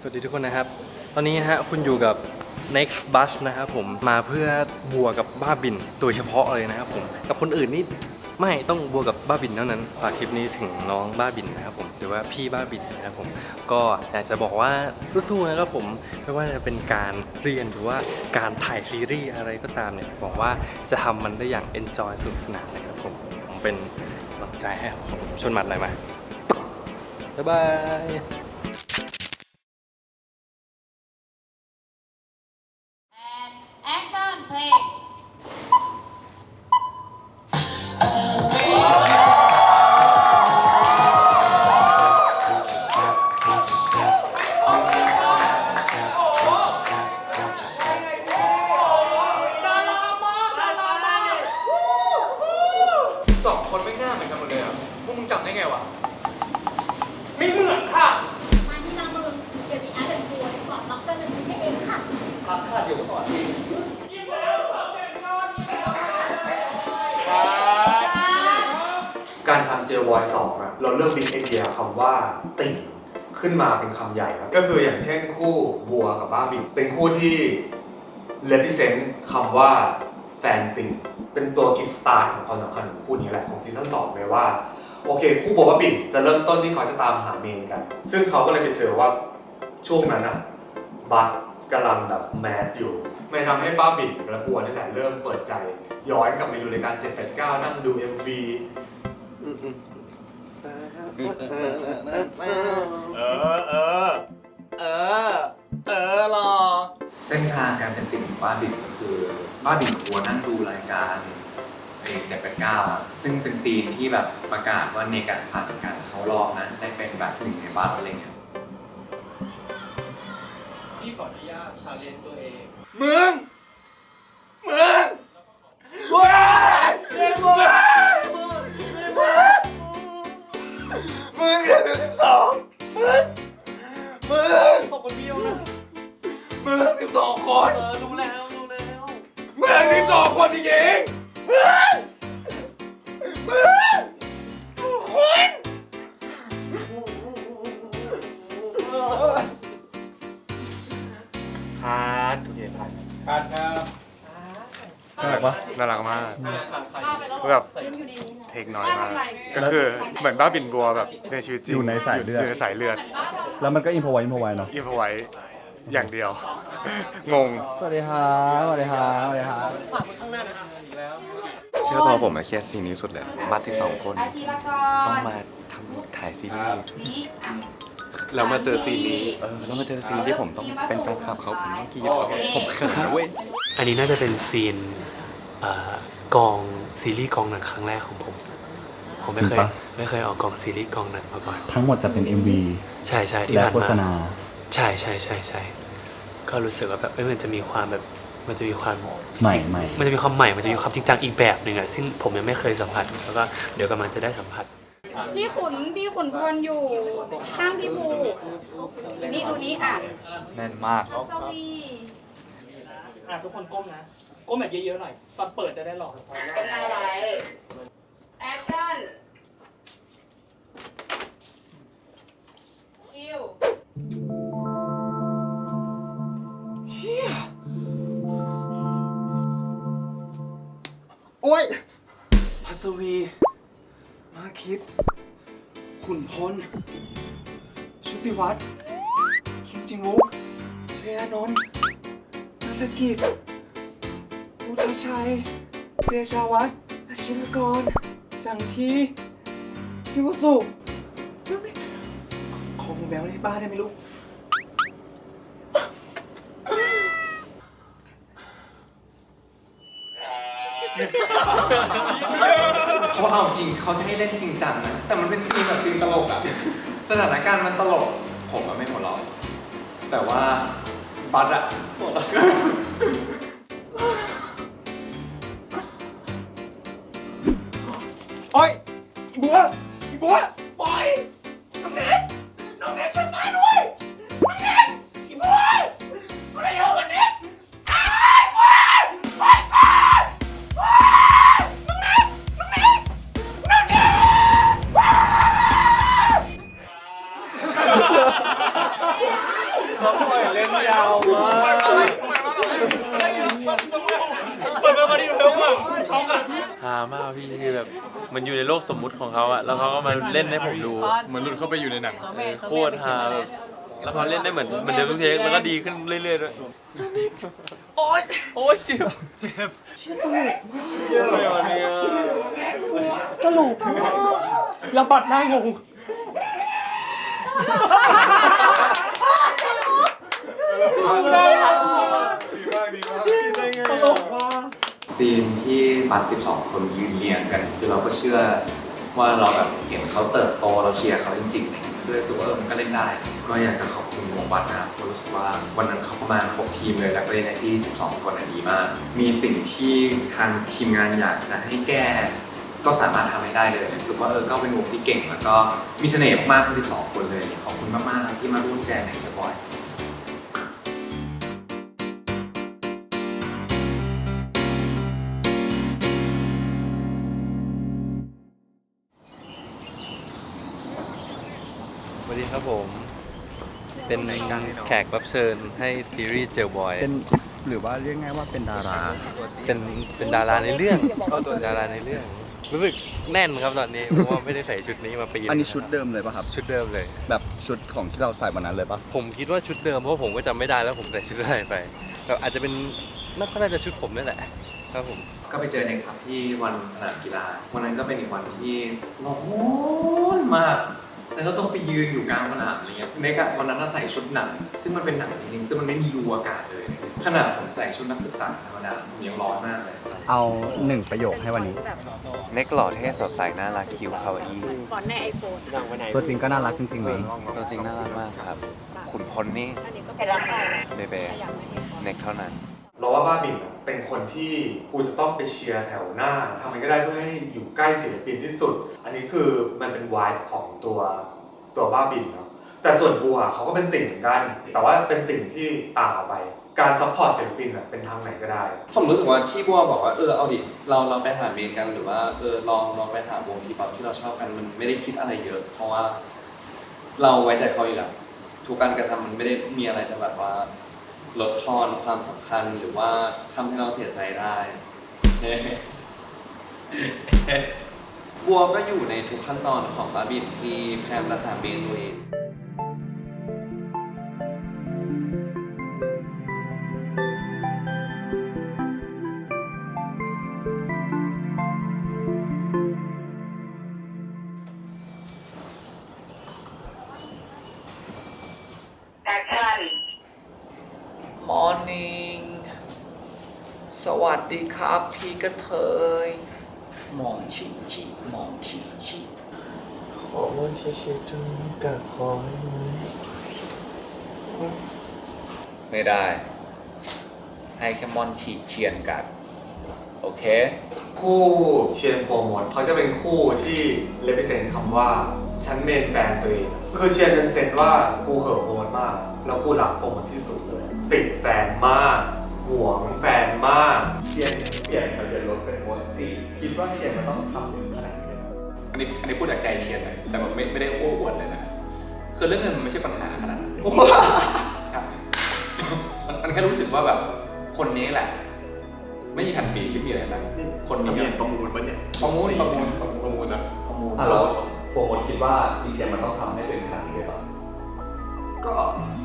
สวัสดีทุกคนนะครับตอนนี้ฮะคุณอยู่กับ next bus นะครับผมมาเพื่อบัวกับบ้าบินโดยเฉพาะเลยนะครับผมกับคนอื่นนี่ไม่ต้องบัวกับบ้าบินเท่านั้นฝากคลิปนี้ถึงน้องบ้าบินนะครับผมหรือว่าพี่บ้าบินนะครับผมก็อยากจะบอกว่าสู้ๆนะครับผมไม่ว่าจะเป็นการเรียนหรือว่าการถ่ายซีรีส์อะไรก็ตามเนี่ยบอกว่าจะทำมันได้อย่าง enjoy สนุกสนานนะครับผมเป็นกำลังใจให้ผมชนหมัดหน่อยมาบ๊ายบาย Action play สองคนไม่น่าเหมือนกันหมดเลยอ่ะพวกมึงจับได้ไงวะไม่เหมือนค่ะมาที่น้ำมึงเดี๋ยวนี้อาร์ตเป็นครูสอนด็อกเตอร์เป็นไม่ใช่เองค่ะพักขาดอยู่ก็สอนการทำเจลวอยสองอะเราเริ่มมีไอเดียคำว่าติ่งขึ้นมาเป็นคำใหญ่ครับก็คืออย่างเช่นคู่บัวกับบ้าบินเป็นคู่ที่ represent คำว่าแฟนติ่งเป็นตัวคิดสตาร์ทของความสัมพันธ์ของคู่นี้แหละของซีซั่น2เลยว่าโอเคคู่บัวบ้าบินจะเริ่มต้นที่เขาจะตามหาเมนกันซึ่งเขาก็เลยไปเจอว่าช่วงนั้นอะบัสกำลังแบบแมสอยู่มันทำให้บ้าบินและบัวนี่แหละเริ่มเปิดใจย้อนกลับไปดูรายการ789นั่งดู MVรอเส้นทางการเป็นติ่งของบ้าบินก็คือบ้าบินกับบัวนั่งดูรายการ789อ่ะซึ่งเป็นซีนที่แบบประกาศว่าในการผ่านการเข้ารอบนะได้เป็นแบบหนึ่งในบัสอะไรเงี้ยพี่ขออนุญาตชาเลนจ์ตัวเอง มึงว้ายมึงเดือน12มึงขอบคุณพี่นะ มึง12 คนรู้แล้ว มึง12 คนจริงมึงคนพาร์ทโอเคพาร์ทครับน่ารักปะน่ารักมากแบบเทคน้อยมากก็คือเหมือนบ้าบินบัวแบบในชีวิตจริง อยู่ในสายเลือด อยู่ในสายเลือด แล้วมันก็อินพอไว้เนาะ อินพอไว้อย่างเดียว งง สวัสดีครับสวัสดีครับสวัสดีครับ เชื่อเปล่าผมเครียดซีนนี้สุดเลยบัส12 คน อาชีพกร ต้องมาทำถ่ายซีรีส์ นี้อ่ะ แล้วมาเจอซีนนี้แล้วมาเจอซีนที่ผมต้องเป็นแฟนคลับเขาผมต้องกรีดผมเขินเว้ย อันนี้น่าจะเป็นซีนกองซีรีส์กองหนังครั้งแรกของผมไม่เคยออกกองซีรีส์กองหนังมาก่อน ทั้งหมดจะเป็น MV ใช่ที่ และ ผ่าน โฆษ มา ณา ใช่ก็รู้สึกว่าแบบมันจะมีความแบบมันจะมีความ ใหม่ มันจะมีความใหม่มันจะมีความจริงจังอีกแบบหนึ่งอะซึ่งผมยังไม่เคยสัมผัสแล้วก็เดี๋ยวกำลังจะได้สัมผัส พี่ขุนพลอยู่ข้างพี่บูนี่ดูนี้อ่ะ แน่นมาก สวี ทุกคนก้มนะ ก้มแบบเยอะๆหน่อย ตอนเปิดจะได้หลอก อะไรแอคชั่นคิว โอ้ยพัสวีมาคิดขุนพลชุติวัฒน์คิมจิมุกเชยานนท์นัฐกิจพุทธชัยเดชาวัฒน์อาชินกรจังทีพี่วสุเรื่องนี้ของแมวในบ้านได้ไหมลูกเขาเอาจริงเขาจะให้เล่นจริงจังนะแต่มันเป็นซีนแบบซีนตลกอะสถานการณ์มันตลกผมอะไม่หัวเราะแต่ว่าบัสอะหัวเราะโอ๊ยอีบัวปล่อยน้องเน็ตฉันมาด้วยน้องเน็ตอีบัวกูได้อยู่กับเน็ต เขาปล่อยเล่นยาวมาก เปิดมาดิเร็วๆช็อกอ่ะ ฮามากพี่คือแบบมันอยู่ในโลกสมมุติของเขาอะแล้วเขาก็มาเล่นให้ผมดูเหมือนหลุดเข้าไปอยู่ในหนังโคตรฮาแบบแล้วเขาเล่นได้เหมือนเดิมทุกเทคแล้วก็ดีขึ้นเรื่อยๆด้วยโอ๊ยเจ็บอะไรวะเนี่ย ตลกระบัดหน้างง ตลกว่ะ ซีนที่บัส12 คนยืนเรียงกันคือเราก็เชื่อว่าเราแบบเห็นเขาเติบโตเราเชียร์เขาจริงๆด้วยรู้สึกว่ามันก็เล่นได้ ก็อยากจะขอบคุณวงบัสนะครับเพราะรู้สึกว่าวันนั้นเขาประมาณ6ทีมเลยแล้วก็ energy 12 คนดีมาก มีสิ่งที่ทางทีมงานอยากจะให้แก้ก็สามารถทำให้ได้เลยรู้สึกว่าก็เป็นวงที่เก่งแล้วก็มีเสน่ห์มากทั้ง12 คนเลยขอบคุณมากๆที่มาร่วมแจมในเชฟบอย สวัสดีครับผม เป็นแขกรับเชิญให้ซีรีส์เจลบอย เป็นหรือว่าเรียกง่ายว่าเป็นดารา เป็นดาราในเรื่องเป็นดาราในเรื่อง รู้สึกแน่นครับตอนนี้ เพราะว่าไม่ได้ใส่ชุดนี้มาปีนึง อันนี้ชุดเดิมเลยป่ะครับ ชุดเดิมเลย แบบชุดของที่เราใส่วันนั้นเลยป่ะ ผมคิดว่าชุดเดิมเพราะผมก็จำไม่ได้แล้วผมใส่ชุดอะไรไปแต่อาจจะเป็นน่าจะชุดผมนี่แหละครับผม ก็ไปเจอเน็กครับที่วันสนามกีฬาวันนั้นก็เป็นอีกวันที่ร้อนมากแล้วก็ต้องไปยืนอยู่กลางสนามอะไรเงี้ยเน็กอะวันนั้นใส่ชุดหนังซึ่งมันเป็นหนังจริงๆซึ่งมันไม่มีรูอากาศเลยขนาดผมใส่ชุดนักศึกษาธรรมดาผมยังร้อนมากเลย เอา1 ประโยคให้วันนี้ เน็กหล่อเท่สดใสน่ารักคิ้วคาวาอี้ ฟอนต์ในไอโฟน ตัวจริงก็น่ารักจริงๆไหม ตัวจริงน่ารักมากครับขุนพลนี่ อันนี้ก็เป็นรับได้ เบเบเน็กเท่านั้น เราว่าบ้าบินเป็นคนที่กูจะต้องไปเชียร์แถวหน้าทำอะไรก็ได้เพื่อให้อยู่ใกล้ศิลปินที่สุด อันนี้คือมันเป็นวายของตัวบ้าบินเนาะแต่ส่วนบัวเขาก็เป็นติ่งเหมือนกัน แต่ว่าเป็นติ่งที่ต่างออกไป การซัพพอร์ตศิลปินเป็นทางไหนก็ได้ ผมรู้สึกว่าที่บัวบอกว่าเอาดิเราไปหาเมนกันหรือว่าลองไปหาวงทีป๊อปที่เราชอบกันมันไม่ได้คิดอะไรเยอะ เพราะว่าเราไว้ใจเขาอยู่แล้วทุกการกระทำมันไม่ได้มีอะไรจะแบบว่าลดทอนความสำคัญหรือว่าทำให้เราเสียใจได้ บัวก็อยู่ในทุกขั้นตอนของบ้าบินที่แพมจะหาเมนตัวเอง Morning สวัสดีครับพี่กระเทยหมอนชิชิหมอนชิชิขอวันชิชิจนกับขอไม่ได้ ให้แค่มอนฉีเชียนกัน โอเค คู่เชียร์โฟร์มอนเขาจะเป็นคู่ที่ represent คำว่าฉันเมนแฟนตัวเองคือเชียร์เป็นเซนว่ากูเห่อะโฟร์มอนมากแล้วกูรักโฟร์มอนที่สุดเลยติดแฟนมากห่วงแฟนมากเชียร์เปลี่ยนทะเบียนรถเป็นโมดสี่คิดว่าเชียร์มันต้องทำถึงขนาดนี้เลย อันนี้พูดจากใจเชียร์เลยแต่มันไม่ได้โอ้อวดเลยนะคือเรื่องเงินมันไม่ใช่ปัญหาขนาดนั้นใช่มันแค่รู้สึกว่าแบบคนนี้แหละไม่มีพันปีไม่มีอะไรแล้วคนนี้ประมูลปะเนี่ยประมูลนะประมูล เราโฟมดคิดว่าดีเซียมันต้องทำให้เป็นขนาดนี้เลยป่ะ ก็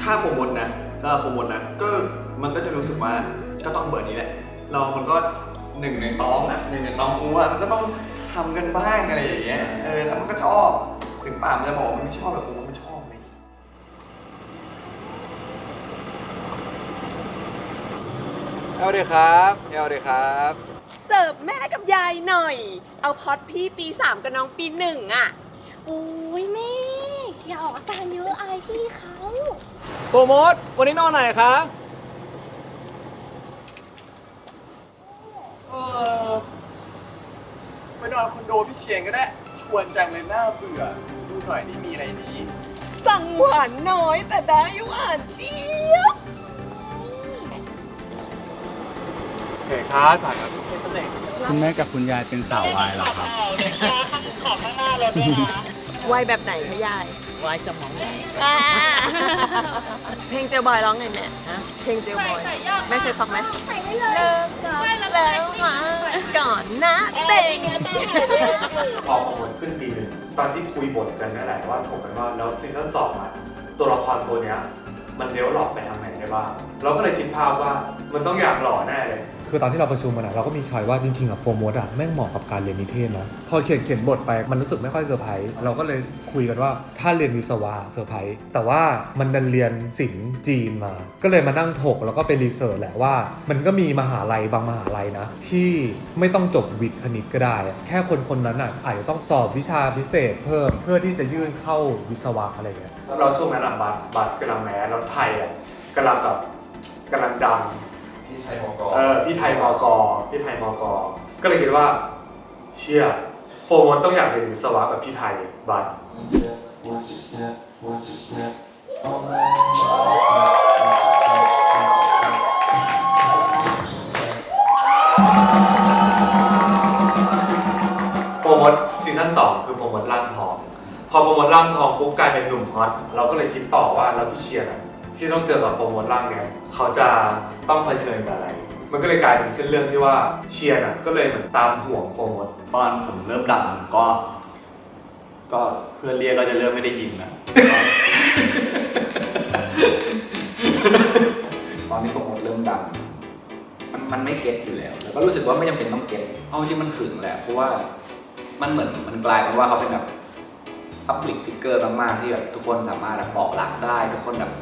ถ้าโฟมดนะก็มันก็จะรู้สึกว่าก็ต้องเบอร์นี้แหละมันก็หนึ่งในต้องอัวมันก็ต้องทำกันบ้างอะไรอย่างเงี้ยแล้วมันก็ชอบถึงป่ามันจะบอกมันไม่ชอบแบบโฟมดมันชอบเลย เอาเลยครับ เสิร์ฟแม่กับยายหน่อย เอาพอดพี่ปี 3กับน้องปี 1อ่ะ โอ้ยแม่ อย่าออกอาการเยอะอายพี่เขา โปรโมทวันนี้นอนไหนคะ ไปนอนคอนโดพี่เชียงก็ได้ ชวนจังเลยน่าเบื่อ ดูหน่อยนี่มีอะไรดี สั่งหวานน้อยแต่ได้หวานเจี๊ยบ โอเคครับผ่านครับทุกคนเอง คุณแม่กับคุณยายเป็นสาววายเหรอครับ ขอบข้างหน้าเราด้วยนะ วัยแบบไหนคะยาย ว บายสมองไหน เพลงเจลบอยร้องไงแม่เพลงเจลบอยแม่เคยฟังไหมเลิกกันแล้วมาก่อนนะเต็ง พอโปรโมทขึ้นปีหนึ่งตอนที่คุยบทกันนั่นแหละว่าถกกันว่าแล้วซีซั่น2อ่ะตัวละครตัวเนี้ยมันเดเวลลอปไปทางไหนได้บ้างเราก็เลยคิดภาพว่ามันต้องอยากหล่อแน่เลย คือตอนที่เราประชุมเราก็มีชอยว่าจริงๆโฟร์โมดแม่งเหมาะกับการเรียนนิเทศนะพอเขียนบทไปมันรู้สึกไม่ค่อยเซอร์ไพรส์เราก็เลยคุยกันว่าถ้าเรียนวิศวะเซอร์ไพรส์แต่ว่ามันดันเรียนศิลป์จีนมาก็เลยมานั่งถกแล้วก็ไปรีเสิร์ชแหละว่ามันก็มีมหาลัยบางมหาลัยนะที่ไม่ต้องจบวิทย์คณิตก็ได้แค่คนนั้นอาจจะต้องสอบวิชาพิเศษเพิ่มเพื่อที่จะยื่นเข้าวิศวะอะไรอย่างเงี้ย เราช่วงนั้นบัตรกำลังแม้แล้วไทยกำลังดังพี่ไทยมกพี่ไทยมกก็เลยคิดว่าเชี่ยโฟร์โมดต้องอยากเรียนวิศวะแบบพี่ไทยบัสโฟร์โมดซีซั่น2คือโฟร์โมดร่างทองพอโฟร์โมดร่างทองปุ๊บกลายเป็นหนุ่มฮอตเราก็เลยคิดต่อว่าเราพี่เชียร์ที่ต้องเจอกับโฟร์โมดร่างเนี่ยเขาจะต้องเผชิญกับอะไรมันก็เลยกลายเป็นเส้นเรื่องที่ว่าเชียร์ก็เลยเหมือนตามห่วงโฟร์โมดตอนผมเริ่มดังก็เพื่อนเรียกก็จะเริ่มไม่ได้ยินนะตอนที่ผมเริ่มดังมันไม่เก็ตอยู่แล้วแล้วก็รู้สึกว่าไม่จำเป็นต้องเก็ตเอาจริงมันขึงแหละเพราะว่ามันเหมือนมันกลายเป็นว่าเขาเป็นแบบ public figure มากๆที่แบบทุกคนสามารถบอกรักได้ทุกคนแบบ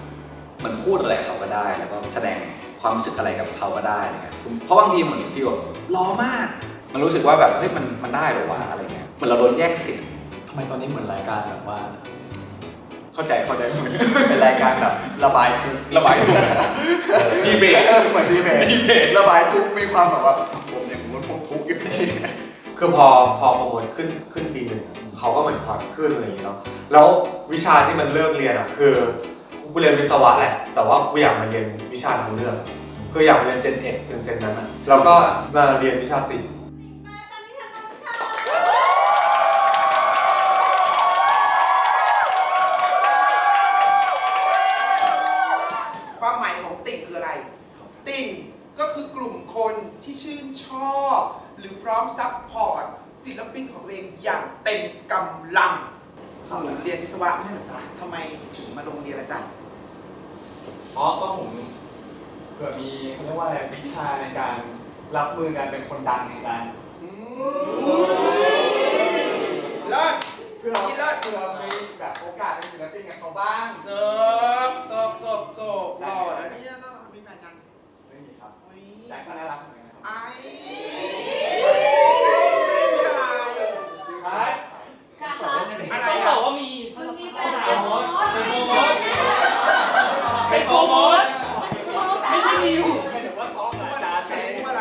มันพูดอะไรเขาก็ได้แล้วก็แสดงความรู้สึกอะไรกับเขาก็ได้อะไรเงี้ยเพราะบางทีเหมือนฟีลแบบหล่อมากมันรู้สึกว่าแบบเฮ้ยมันได้หรอวะอะไรเงี้ยเหมือนเราโดนแย่งสิทธิ์ทำไมตอนนี้เหมือนรายการแบบว่าเข้าใจเป็นรายการแบบระบายทุกดีเบตเหมือนดีเบตระบายทุกมีความแบบว่าผมอย่างนู้นผมทุกอย่างนี้คือพอโปรโมทขึ้นปีหนึ่งเขาก็เหมือนพอขึ้นอะไรอย่างเงี้ยเนาะแล้ววิชาที่มันเลิกเรียนคือกูเรียนวิศวะแหละแต่ว่ากูอยากมาเรียนวิชาทางเลือกคืออยากมาเรียนเจนเอ็ดเป็นเซนนั้นนะแล้วก็มาเรียนวิชาติ่งความหมายของติ่งคืออะไรติ่งก็คือกลุ่มคนที่ชื่นชอบหรือพร้อมซัพพอร์ตศิลปินของตัวเองอย่างเต็มกำลังหนูเรียนวิศวะไม่ใช่เหรอจ๊ะทำไมถึงมาลงเรียนล่ะจ๊ะก็ผมเผื่อมีเขาเรียกว่าอะไรวิชาในการรับมือกันเป็นคนดังในการเลิศเพื่อมีแบบโอกาสเป็นศิลปินกับเขาบ้างจบหล่อนะเนี่ยต้องมีแฟนยังไม่มีครับแต่ก็น่ารักเหมือนกันไอ้ชื่ออะไรต้องบอกว่ามีโปรโมทเป็นโปรโมทไม่ใช่นิวเดี๋ยวว่าต้องอาจารย์เป็นอะไร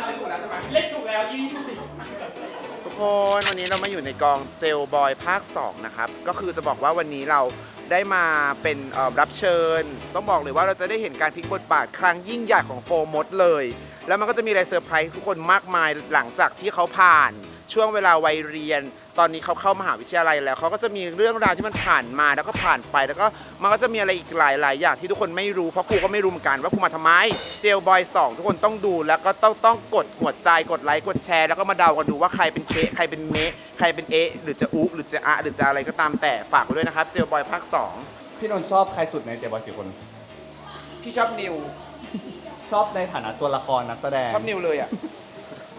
ไม่ถูกแล้วใช่ไหมเล่นถูกแล้วยี่ทุกคนวันนี้เรามาอยู่ในกองเซลบอยภาค2นะครับก็คือจะบอกว่าวันนี้เราได้มาเป็นรับเชิญต้องบอกเลยว่าเราจะได้เห็นการพลิกบทบาทครั้งยิ่งใหญ่ของโฟร์โมดเลยแล้วมันก็จะมีอะไรเซอร์ไพรส์ทุกคนมากมายหลังจากที่เขาผ่านช่วงเวลาวัยเรียนตอนนี้เขาเข้ามหาวิทยาลัยแล้วเขาก็จะมีเรื่องราวที่มันผ่านมาแล้วก็ผ่านไปแล้วก็มันก็จะมีอะไรอีกหลายอย่างที่ทุกคนไม่รู้เพราะครูก็ไม่รู้เหมือนกันว่าครูมาทำไมเจลบอย2ทุกคนต้องดูแล้วก็ต้องกดหัวใจกดไลค์กดแชร์แล้วก็มาเดากันดูว่าใครเป็นเคใครเป็นเมใครเป็นเอหรือจะอุหรือจะอะหรือจะอะไรก็ตามแต่ฝากไว้ด้วยนะครับเจลบอยภาค2พี่นนท์ชอบใครสุดในเจลบอย4คนพี่ชอบนิวชอบในฐานะตัวละครนักแสดงชอบนิวเลยอ่ะ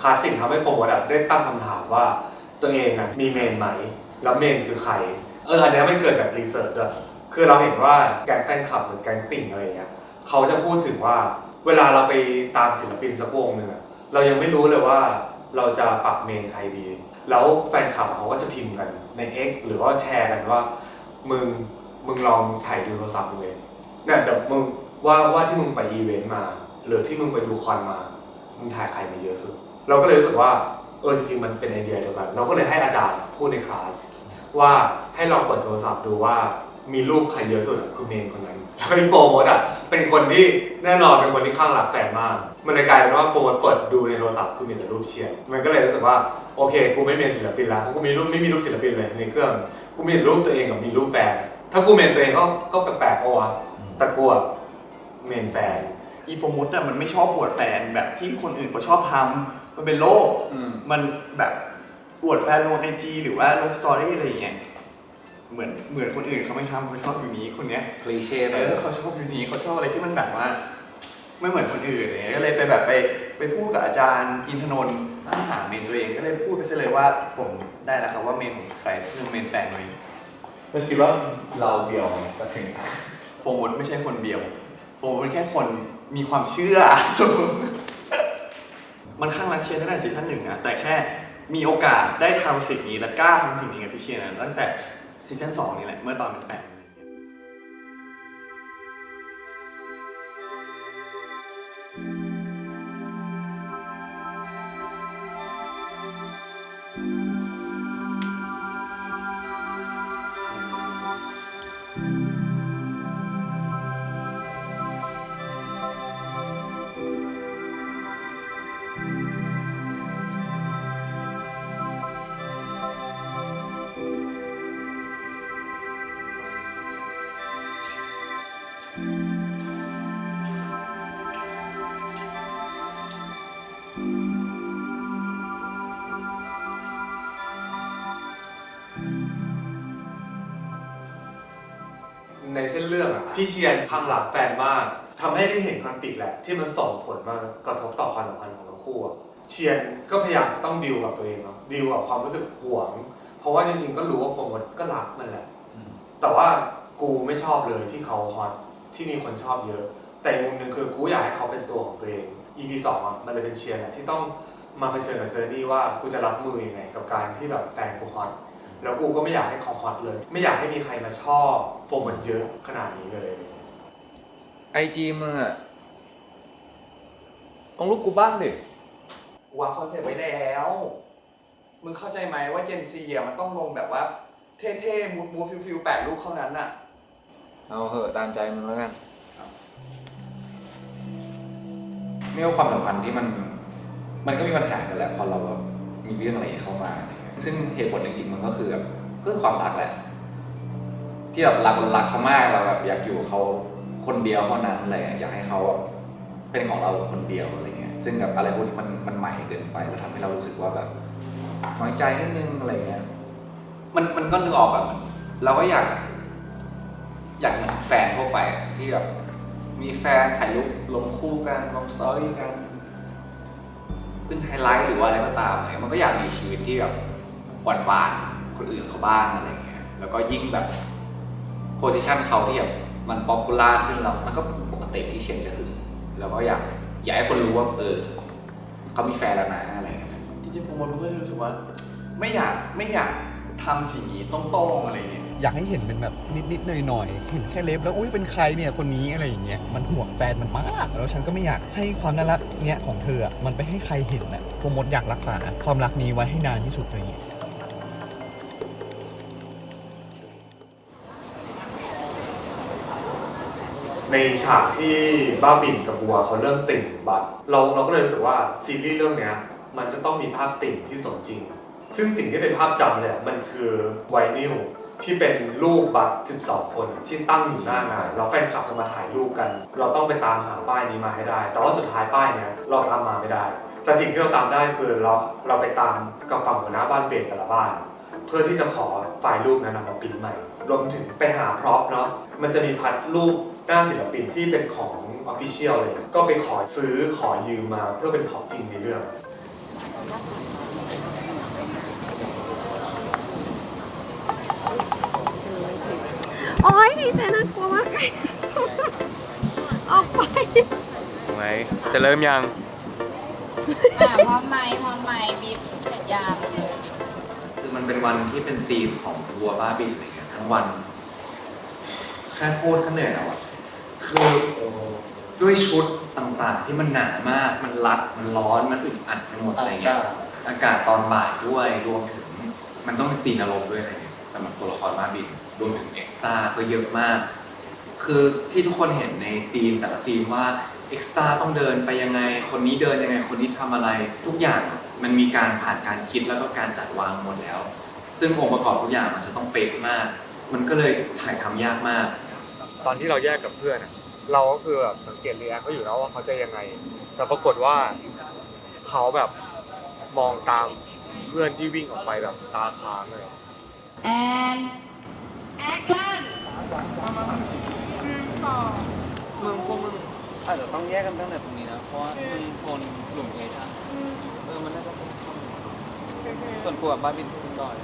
คาสติ้งทำให้โฟร์โมดได้ตั้งคำถามว่าตัวเองมีเมนไหมแล้วเมนคือใครอันนี้มันเกิดจากรีเสิร์ชด้วยคือเราเห็นว่าแก๊งแฟนคลับหรือแก๊งติ่งอะไรเงี้ยเขาจะพูดถึงว่าเวลาเราไปตามศิลปินสักวงนึงเรายังไม่รู้เลยว่าเราจะปรับเมนใครดีแล้วแฟนคลับเขาก็จะพิมพ์กันใน X หรือว่าแชร์กันว่ามึงลองถ่ายดูโทรศัพท์ดูเองเนี่ยเดี๋ยวมึงว่าที่มึงไปอีเวนต์มาหรือที่มึงไปดูคอนมามึงถ่ายใครมาเยอะสุดเราก็เลยรู้สึกว่าจริงๆมันเป็นไอเดียเดียวกันเราก็เลยให้อาจารย์พูดในคลาสว่าให้ลองเปิดโทรศัพท์ดูว่ามีรูปใครเยอะสุดคือเมนคนนั้นแล้วโฟร์โมดเป็นคนที่แน่นอนเป็นคนที่ข้างรักแฟนมากมันเลยกลายเป็นว่าโฟร์โมดเปิดดูในโทรศัพท์คือมีแต่รูปเชียร์มันก็เลยรู้สึกว่าโอเคกูไม่เมนศิลปินแล้วกูไม่มีรูปศิลปินเลยในเครื่องกูมีรูปตัวเองกับมีรูปแฟน ถ้ากูเมนตัวเองก็แปลกๆปะวะแต่กูอะเมนแฟน อีโฟมุสอะมันไม่ชอบอวดแฟนแบบที่คนอื่นเขาชอบทำมันเป็นโลกมันแบบอวดแฟนลงIG หรือว่าลงสตอรี่อะไรอย่างเงี้ยเหมือนคนอื่นเขาไม่ทำเขาชอบอยู่นี้คนเนี้ยคลีเช่เขาชอบอยู่นี้เขาชอบอะไรที่มันแบบว่าไม่เหมือนคนอื่นเลยก็เลยไปแบบไปพูดกับอาจารย์อินทนนท์หาเมนตัวเองก็เลยพูดไปเลยว่าผมได้แล้วครับว่าเมนของใครคือเมนแฟนตัวเองมันคิดว่าเราเบียวกับสิ่งโฟมุสไม่ใช่คนเบียวโฟมุสเป็นแค่คนมีความเชื่อมันข้างรักเชียร์ตั้งแต่ซีซั่น 1นะแต่แค่มีโอกาสได้ทำสิ่งนี้และกล้าทำสิ่งนี้กับพี่เชียร์นะตั้งแต่ซีซั่น 2นี่แหละเมื่อตอนเป็นแฟนในเส้นเรื่องอะพี่เชียร์ข้างหลังแฟนมากทำให้ได้เห็นคอนฟลิกต์แหละที่มันส่งผลมากระทบต่อความสัมพันธ์ของทั้งคู่อะเชียร์ก็พยายามจะต้องดีลกับตัวเองเนาะดีลกับความรู้สึกหวงเพราะว่าจริงๆก็รู้ว่าโฟมก็รักมันแหละแต่ว่ากูไม่ชอบเลยที่เขาฮอตที่มีคนชอบเยอะแต่อีกมุมนึงคือกูอยากให้เขาเป็นตัวของตัวเอง EP 2อะมันเลยเป็นเชียร์แหละที่ต้องมาเผชิญกับเจอร์นี่ว่ากูจะรับมือยังไงกับการที่แบบแฟนกูฮอตแล้วกูก็ไม่อยากให้เขาฮอตเลยไม่อยากให้มีใครมาชอบโฟมเยอะขนาดนี้เลย IG มึงอะลงรูปกูบ้างดิวางคอนเซ็ปต์ไว้แล้วมึงเข้าใจไหมว่าเจนซีอ่ะมันต้องลงแบบว่าเท่ๆมูดฟิลแปะรูปเท่านั้นอ่ะเอาเหอะตามใจมึงแล้วกันนี่ว่าความสัมพันธ์ที่มันก็มีปัญหากันแหละพอเราแบบมีเรื่องอะไรเข้ามาซึ่งเหตุผลจริงๆมันก็คือแบบก็คือความรักแหละที่แบบรักเขามากเราแบบอยากอยู่เขาคนเดียวเท่านั้นอะไรอยากให้เขาเป็นของเราคนเดียวอะไรเงี้ยซึ่งแบบอะไรพวกนี้มันใหม่เกินไปแล้วทำให้เรารู้สึกว่าแบบน้อยใจนิดนึงอะไรเงี้ยมันก็นึกออกแบบเราก็อยากเหมือนแฟนทั่วไปที่แบบมีแฟนถ่ายรูปลงคู่กันลงสตอรี่กันขึ้นไฮไลท์หรือว่าอะไรก็ตามอะไรมันก็อยากมีชีวิตที่แบบหวานๆคนอื่นเขาบ้างอะไรเงี้ยแล้วก็ยิ่งแบบโพสิชันเขาที่แบบมันป๊อปปูล่าขึ้นแล้วมันก็ปกติที่เชียนจะหึงแล้วก็อยากให้คนรู้ว่าเขามีแฟนแล้วนะอะไรเงี้ยจริงๆผมก็รู้สึกว่าไม่อยากทำสิ่งนี้ต้องอะไรเงี้ยอยากให้เห็นเป็นแบบนิดๆหน่อยๆเห็นแค่เล็บแล้วอุ้ยเป็นใครเนี่ยคนนี้อะไรอย่างเงี้ยมันห่วงแฟนมันมากแล้วฉันก็ไม่อยากให้ความน่ารักเนี้ยของเธอมันไปให้ใครเห็นนะโปรโมทอยากรักษาความรักนี้ไว้ให้นานที่สุดอะไรอย่างเงี้ยในฉากที่บ้าบิ่นกับบัวเขาเริ่มติ่งบัตรเราก็เลยรู้สึกว่าซีรีส์เรื่องเนี้ยมันจะต้องมีภาพติ่งที่สมจริงซึ่งสิ่งที่เป็นภาพจำเลยมันคือไวนิลที่เป็นรูปบัตร12 คนที่ตั้งอยู่หน้างานแล้วแฟนคลับจะมาถ่ายรูปกันเราต้องไปตามหาป้ายนี้มาให้ได้แต่ว่าสุดท้ายป้ายเนี้ยเราตามมาไม่ได้แต่สิ่งที่เราตามได้คือเราไปตามกับฝั่งหัวหน้าบ้านเบสแต่ละบ้านเพื่อที่จะขอไฟล์รูปนั้นมาพิมพ์ใหม่รวมถึงไปหาพร็อพเนาะมันจะมีพัดรูปหน้าศิลปินที่เป็นของ Official เลยก็ไปขอยืมมาเพื่อเป็นของจริงในเรื่องโอ๊ยดีใจน่ากลัวมากออกไปไงจะเริ่มยังพร้อมไหมบีบเสร็จยังคือมันเป็นวันที่เป็นซีนของวัวบ้าบินอะไรเงี้ยทั้งวันแค่พูดก็เหนื่อยแล้วอะคือด้วยชุดต่างๆที่มันหนามากมันรัดมันร้อนมันอึดอัดไปหมดอะไรเงี้ยอากาศตอนบ่ายด้วยรวมถึงมันต้องเป็นซีนอารมณ์ด้วยอะไรเงี้ยสำหรับตัวละครบ้าบินรวมถึงเอ็กซ์ตร้าก็เยอะมากคือที่ทุกคนเห็นในซีนแต่ละซีนว่าเอ็กซ์ตร้าต้องเดินไปยังไงคนนี้เดินยังไงคนนี้ทำอะไรทุกอย่างมันมีการผ่านการคิดแล้วก็การจัดวางหมดแล้วซึ่งองค์ประกอบทุกอย่างมันจะต้องเป๊ะมาก มันก็เลยถ่ายทำยากมาก ตอนที่เราแยกกับเพื่อนอะเราก็คือแบบสังเกตรีแอคเขาอยู่แล้วว่าเขาจะยังไงแต่ปรากฏว่าเขาแบบมองตามเพื่อนที่วิ่งออกไปแบบตาค้างเลย and action มึงพวกมึงอาจจะต้องแยกกันตั้งแต่ตรงนี้นะเพราะว่ามึงโซนกลุ่มเอใช่มันน่าจะเป็นส่วนกูกับบ้านบินขึ้นดอย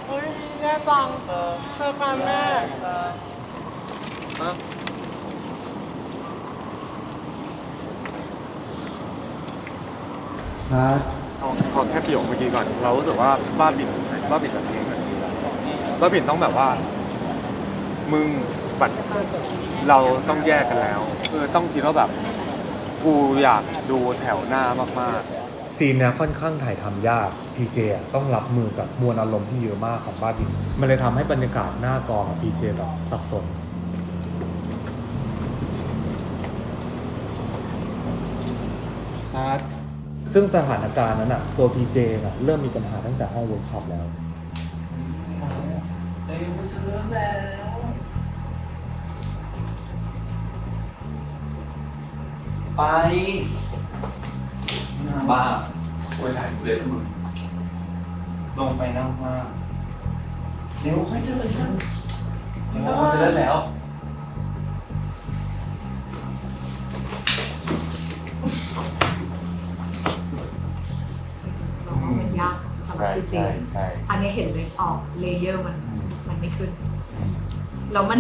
เฮ้ยแย่จังเธอฟังแม่ ขอแค่ประโยคเมื่อกี้ก่อนเรารู้สึกว่าบ้าบินกับเพลงแบบนี้บ้าบินต้องแบบว่ามึงบัดเราต้องแยกกันแล้วต้องคิดว่าแบบกูอยากดูแถวหน้ามากๆซีนเนี้ยค่อนข้างถ่ายทำยากพีเจต้องรับมือกับมวลอารมณ์ที่เยอะมากของบ้าบินมันเลยทำให้บรรยากาศหน้ากองพีเจแบบสับสนซึ่งสถานการณ์นั้นอ่ะตัวพีเจเริ่มมีปัญหาตั้งแต่ห้องเวิร์กช็อปแล้วเร็วจะเริ่มแล้ว ไปบ้าโวยถ่ายเลยมึงลงไปนั่งมาเร็วค่อยเจอกันเร็วค่อยเจอแล้วมันยากสำหรับพี่เจอันนี้เห็นเลยออกเลเยอร์มันไม่ขึ้นแล้วมัน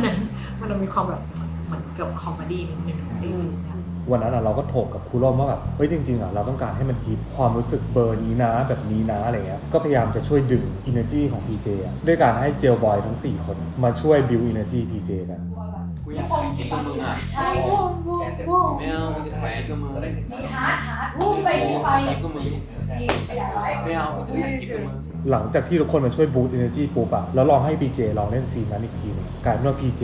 มีความแบบเหมือนกับคอมเมดี้นิดนึงในซีนนี้วันนั้นเราก็ถกกับครูร่มว่าแบบเฮ้ยจริงๆเราต้องการให้มันฮิตความรู้สึกเบอร์นี้นะแบบนี้นะอะไรเงี้ยก็พยายามจะช่วยดึง energy ของ PJ ด้วยการให้เจลบอยทั้ง4คนมาช่วย build energy PJ กันกูอยากถ่ายคลิปกับมึงอ่ะใช่ไม่เอากูจะถ่ายคลิปกับมึงจะได้เห็นฮาร์ดวูบไปคลิปกับมึงไม่เอากูจะถ่ายคลิปกับมึงหลังจากที่ทุกคนมาช่วย boost energy ปุ๊บอะแล้วลองให้ PJ ลองเล่นซีนนั้นอีกทีนึงกลายเป็นว่า PJ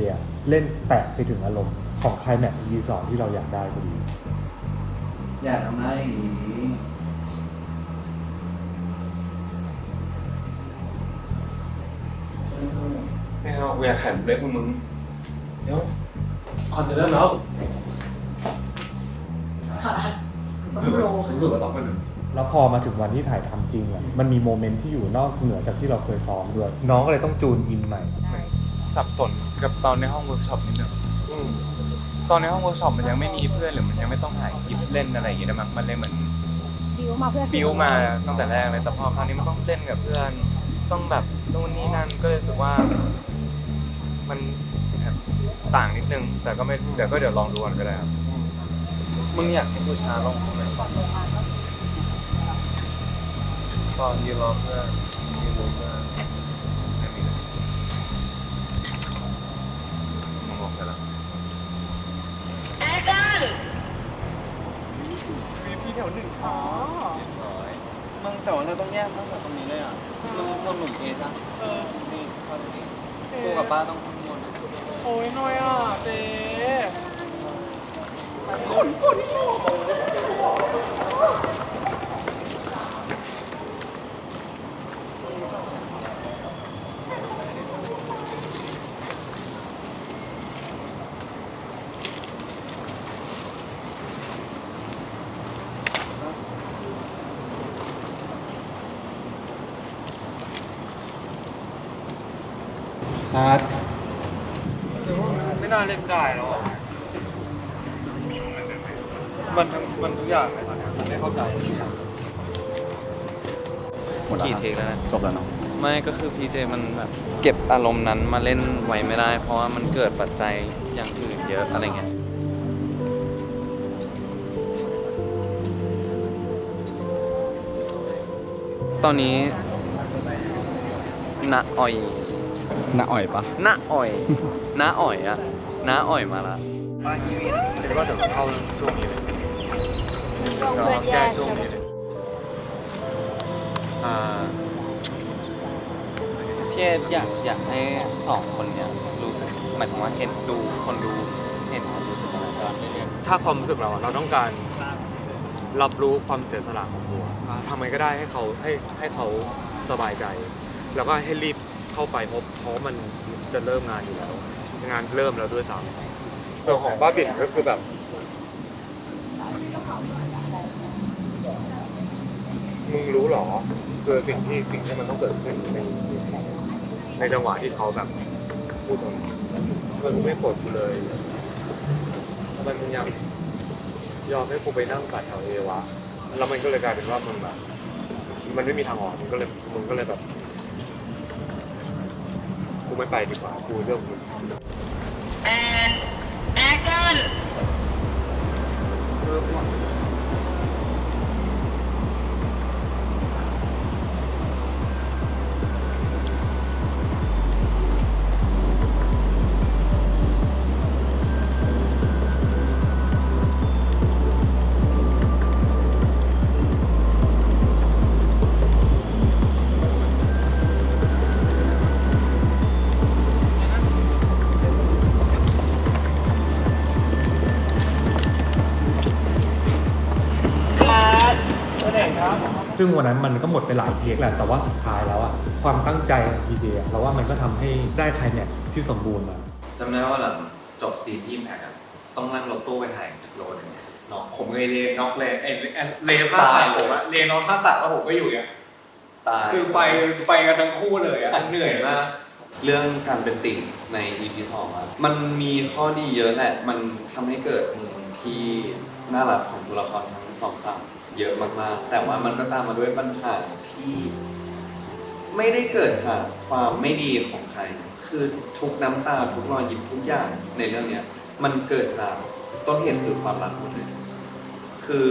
เล่นแตะไปถึงอารมณ์ของไคลแม็กซ์ EP2 ที่เราอยากได้พอดีอยากทำอะไรอย่างนี้ไม่เอากูอยากถ่ายเล็กมึงเดี๋ยวคอนจะเริ่มแล้วรู้สึกว่าต้องไปถึงแล้วพอมาถึงวันที่ถ่ายทำจริงอะมันมีโมเมนต์ที่อยู่นอกเหนือจากที่เราเคยซ้อมด้วยน้องก็เลยต้องจูนอินใหม่สับสนกับตอนในห้องเวิร์กช็อปนิดนึงตอนในห้องเวิร์กช็อปมันยังไม่มีเพื่อนหรือมันยังไม่ต้องถ่ายคลิปเล่นอะไรอย่างเงี้ยนะมันเลยเหมือนบิวมาตั้งแต่แรกเลยแต่พอคราวนี้มันต้องเล่นกับเพื่อนต้องแบบนู่นนี่นั่นก็เลยรู้สึกว่ามันต่างนิดนึงแต่ก็ไม่เดี๋ยวลองดูกันก็ได้ครับมึงอยากให้กูช้าลงไหมตอนยืนรอเพื่อนยืนรอเพื่อนมึงบอกไปแล้วพี่แถวหนึ่งอ๋อมึงแต่ว่าเราต้องแยกตั้งแต่ตรงนี้เลยอ่ะมึงโซนหนุ่มเอใช่นี่เข้าตรงนี้กูกับป้าต้องข้างบนโอ้ยน้อยอ่ะเจ๊ขนครับไม่น่าเล่นได้หรอกมันทุกอย่างเลยตอนนี้มันไม่เข้าใจกี่เทคแล้วนะ จบแล้วเนาะ ไม่ก็คือพีเจมันแบบเก็บอารมณ์นั้นมาเล่นไว้ไม่ได้เพราะว่ามันเกิดปัจจัยอย่างอื่นเยอะอะไรเงี้ยตอนนี้ณอ่อยปะณอ่อยณอ่อยอะณอ่อยมาละคิดว่าเดี๋ยวเข้าช่วงนี้เลยเราแก้ช่วงนี้เลยพี่อยากให้สองคนเนี้ยรู้สึกหมายถึงว่าเห็นดูคนดูเห็นความรู้สึกอะไรบ้าง ถ้าความรู้สึกเราต้องการรับรู้ความเสียสละของบัวทำไงก็ได้ให้เขาสบายใจแล้วก็ให้รีบ เข้าไปเพราะมันจะเริ่มงานอยู่แล้ว งานเริ่มแล้วด้วยซ้ำส่วนของบ้าบิ่นก็คือแบบมึงรู้หรอคือสิ่งที่มันต้องเกิดขึ้นในจังหวะที่เขาแบบพูดตรงนี้มันไม่ปลดกูเลยทำไมมึงยังยอมให้กูไปนั่งกัดแถวเอวะแล้วมันก็เลยกลายเป็นว่ามึงแบบมันไม่มีทางออกมึงก็เลยแบบกูไม่ไปดีกว่ากูเลือกมึง Action ซึ่งวันนั้นมันก็หมดไปหลายเทคแหละแต่ว่าสุดท้ายแล้วอะความตั้งใจของ PJ อะเราว่ามันก็ทำให้ได้ไคลแม็กซ์ที่สมบูรณ์มา จำได้ว่าหลังจบซีนที่ Impact อะต้องนั่งรถตู้ไปถ่ายอีกโลนึงเนาะผมเลยน็อกเลยเลภาพตัดผมอะเลน้องภาพตัดแล้วผมก็อยู่อย่างคือไปกันทั้งคู่เลยอะเหนื่อยมาก เรื่องการเป็นติ่งใน EP 2อะมันมีข้อดีเยอะแหละมันทำให้เกิดมุมที่น่ารักของตัวละครทั้งสองฝั่งเยอะมากๆแต่ว่ามันก็ตามมาด้วยปัญหาที่ไม่ได้เกิดจากความไม่ดีของใครคือทุกน้ำตาทุกรอยยิ้มทุกอย่างในเรื่องเนี้ยมันเกิดจากต้นเหตุคือความรักหมดเลยคือ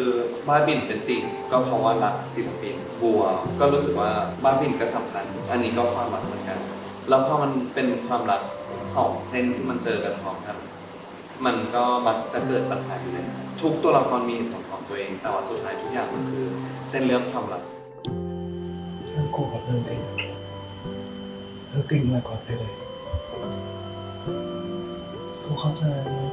บ้าบิ่นเป็นติ่งก็เพราะว่ารักศิลปินบัวก็รู้สึกว่าบ้าบิ่นก็สำคัญอันนี้ก็ความรักเหมือนกันแล้วพอมันเป็นความรักสองเส้นที่มันเจอกันพร้อมกันมันก็มักจะเกิดปัญหาอยู่เลยทุกตัวละครมีเหตุผลของตัวเองแต่ว่าสุดท้ายทุกอย่างมันคือเส้นเรื่องความรัก ฉันโกรธกับเธอติ่งมาก่อนไปเลยกูเข้าใจนะ